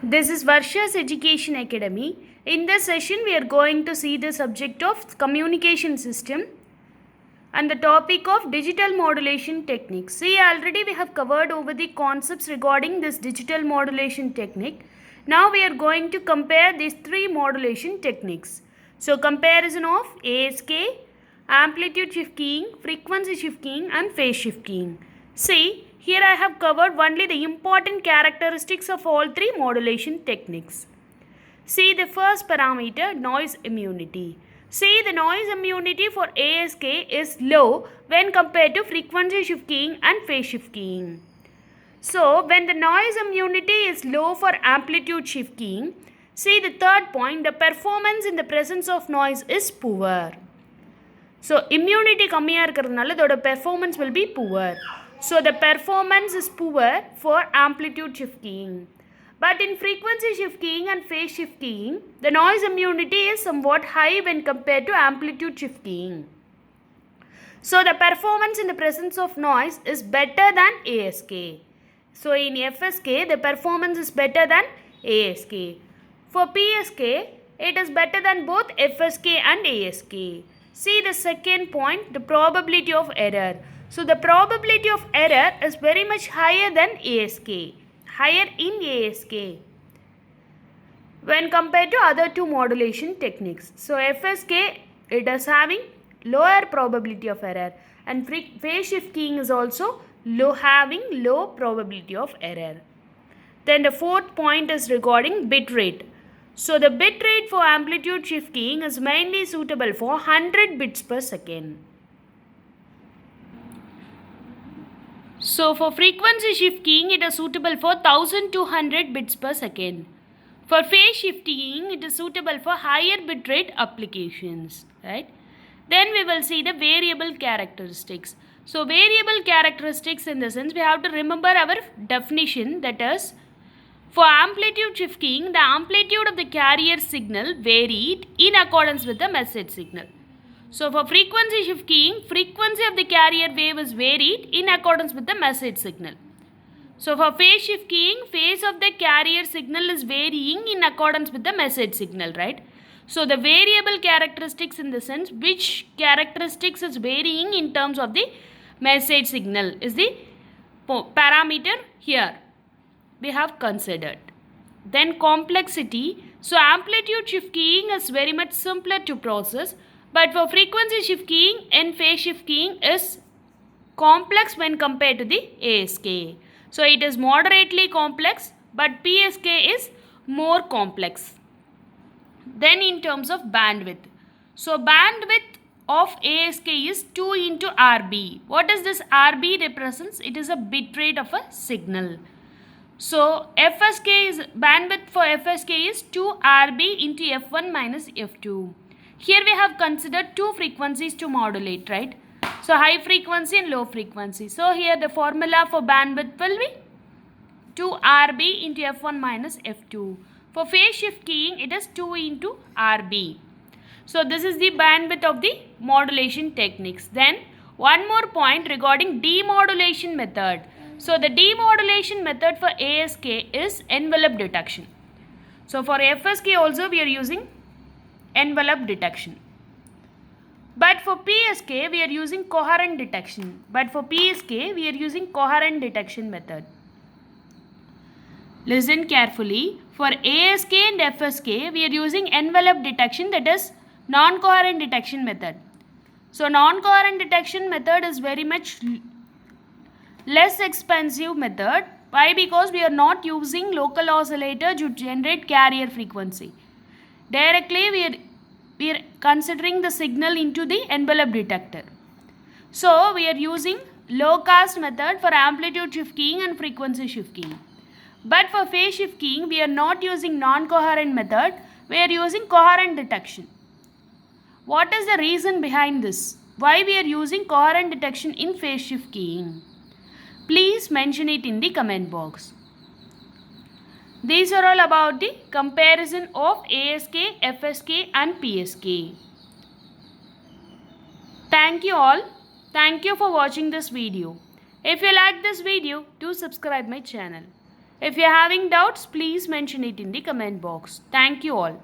This is Varsha's Education Academy. In this session, we are going to see the subject of communication system and the topic of digital modulation techniques. See, already we have covered over the concepts regarding this digital modulation technique. Now we are going to compare these three modulation techniques. So, comparison of ASK, amplitude shift keying, frequency shift keying and phase shift keying. See, here I have covered only the important characteristics of all three modulation techniques. See the first parameter, noise immunity. See, the noise immunity for ASK is low when compared to frequency shift keying and phase shift keying. So, when the noise immunity is low for amplitude shift keying, see the third point, the performance in the presence of noise is poor. So, immunity கம்மியா இருக்கிறதுனால இதோட performance will be poor. So, the performance is poor for amplitude shift keying. But in frequency shift keying and phase shift keying, the noise immunity is somewhat high when compared to amplitude shift keying. So, the performance in the presence of noise is better than ASK. So, in FSK, the performance is better than ASK. For PSK, it is better than both FSK and ASK. See the second point, the probability of error. So, the probability of error is very much higher than ASK, higher in ASK when compared to other two modulation techniques. So, FSK, it is having lower probability of error, and phase shift keying is also having low probability of error. Then the fourth point is regarding bit rate. So, the bit rate for amplitude shift keying is mainly suitable for 100 bits per second. So, for frequency shift keying, it is suitable for 1200 bits per second. For phase shift keying, it is suitable for higher bit rate applications, right? Then we will see the variable characteristics. So, variable characteristics in the sense we have to remember our definition, that is, for amplitude shift keying, the amplitude of the carrier signal varied in accordance with the message signal. So, for frequency shift keying, frequency of the carrier wave is varied in accordance with the message signal. So, for phase shift keying, phase of the carrier signal is varying in accordance with the message signal, right? So, the variable characteristics in the sense which characteristics is varying in terms of the message signal is the parameter here we have considered. Then complexity. So, amplitude shift keying is very much simpler to process, but for frequency shift keying and phase shift keying is complex when compared to the ASK. So, it is moderately complex, but PSK is more complex. Then in terms of bandwidth. So, bandwidth of ASK is 2 into RB. What does this RB represents? It is a bit rate of a signal. So, FSK is bandwidth for FSK is 2 RB into F1 minus F2. Here we have considered two frequencies to modulate, right? So, high frequency and low frequency. So, here the formula for bandwidth will be 2 RB into F1 minus F2. For phase shift keying, it is 2 into RB. So, this is the bandwidth of the modulation techniques. Then, one more point regarding demodulation method. So, the demodulation method for ASK is envelope detection. So, for FSK also we are using envelope detection. But for PSK we are using coherent detection. But for PSK we are using coherent detection method. Listen carefully. For ASK and FSK we are using envelope detection, that is non-coherent detection method. So, non-coherent detection method is very much less expensive method. Why? Because we are not using local oscillator to generate carrier frequency. Directly we are considering the signal into the envelope detector. So, we are using low cost method for amplitude shift keying and frequency shift keying. But for phase shift keying, we are not using non-coherent method, we are using coherent detection. What is the reason behind this? Why we are using coherent detection in phase shift keying? Please mention it in the comment box. These are all about the comparison of ASK, FSK and PSK. Thank you all. Thank you for watching this video. If you like this video, do subscribe my channel. If you're having doubts, please mention it in the comment box. Thank you all.